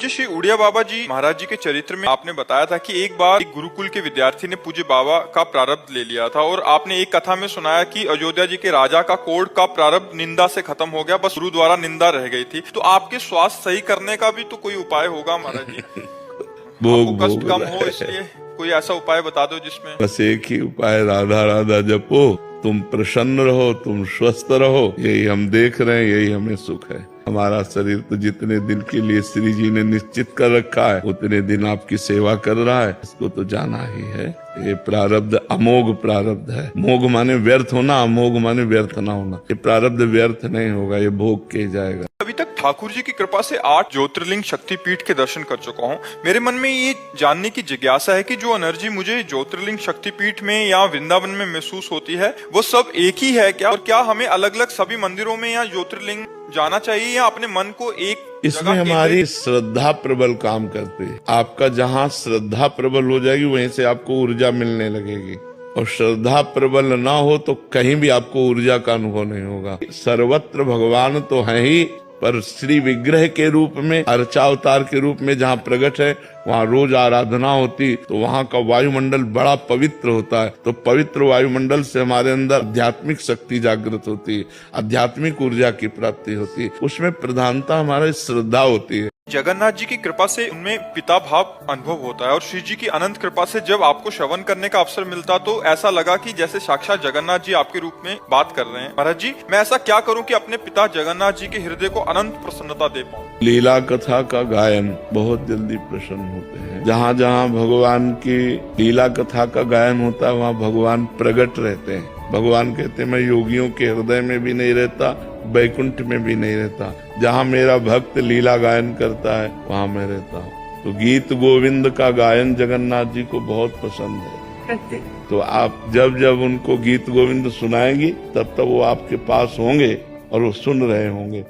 पूज्य श्री उड़िया बाबा जी महाराज जी के चरित्र में आपने बताया था कि एक बार एक गुरुकुल के विद्यार्थी ने पूज्य बाबा का प्रारब्ध ले लिया था और आपने एक कथा में सुनाया कि अयोध्या जी के राजा का कोड का प्रारब्ध निंदा से खत्म हो गया, बस गुरु द्वारा निंदा रह गई थी। तो आपके स्वास्थ्य सही करने का भी तो कोई उपाय होगा महाराज जी? आपको कष्ट कम हो इसलिए कोई ऐसा उपाय बता दो जिसमें। बस एक ही उपाय, राधा राधा जपो, तुम प्रसन्न रहो, तुम स्वस्थ रहो, यही हम देख रहे हैं, यही हमें सुख है। हमारा शरीर तो जितने दिन के लिए श्री जी ने निश्चित कर रखा है उतने दिन आपकी सेवा कर रहा है, इसको तो जाना ही है। ये प्रारब्ध अमोघ प्रारब्ध है। मोघ माने व्यर्थ होना, अमोघ माने व्यर्थ ना होना। ये प्रारब्ध व्यर्थ नहीं होगा, ये भोग के जाएगा। अभी तक ठाकुर जी की कृपा से 8 ज्योतिर्लिंग शक्तिपीठ के दर्शन कर चुका हूँ। मेरे मन में ये जानने की जिज्ञासा है कि जो एनर्जी मुझे ज्योतिर्लिंग शक्तिपीठ में या वृंदावन में महसूस होती है वो सब एक ही है क्या? और क्या हमें अलग अलग सभी मंदिरों में या ज्योतिर्लिंग जाना चाहिए या अपने मन को एक इसमें हमारी श्रद्धा प्रबल काम करती है। आपका जहाँ श्रद्धा प्रबल हो जाएगी वहीं से आपको ऊर्जा मिलने लगेगी, और श्रद्धा प्रबल ना हो तो कहीं भी आपको ऊर्जा का अनुभव नहीं होगा। सर्वत्र भगवान तो है ही, पर श्री विग्रह के रूप में, अर्चावतार के रूप में जहाँ प्रकट है वहाँ रोज आराधना होती, तो वहाँ का वायुमंडल बड़ा पवित्र होता है। तो पवित्र वायुमंडल से हमारे अंदर आध्यात्मिक शक्ति जागृत होती है, आध्यात्मिक ऊर्जा की प्राप्ति होती है। उसमें प्रधानता हमारी श्रद्धा होती है। जगन्नाथ जी की कृपा से उनमें पिता भाव अनुभव होता है और श्री जी की अनंत कृपा से जब आपको श्रवण करने का अवसर मिलता तो ऐसा लगा कि जैसे साक्षात जगन्नाथ जी आपके रूप में बात कर रहे हैं। महाराज जी, मैं ऐसा क्या करूं कि अपने पिता जगन्नाथ जी के हृदय को अनंत प्रसन्नता दे पाऊं? लीला कथा का गायन बहुत जल्दी प्रसन्न होते हैं। जहाँ जहाँ भगवान की लीला कथा का गायन होता है वहाँ भगवान प्रकट रहते हैं। भगवान कहते हैं मैं योगियों के हृदय में भी नहीं रहता, बैकुंठ में भी नहीं रहता। जहाँ मेरा भक्त लीला गायन करता है वहाँ मैं रहता हूँ। तो गीत गोविंद का गायन जगन्नाथ जी को बहुत पसंद है। तो आप जब जब उनको गीत गोविंद सुनाएंगी तब तब वो आपके पास होंगे और वो सुन रहे होंगे।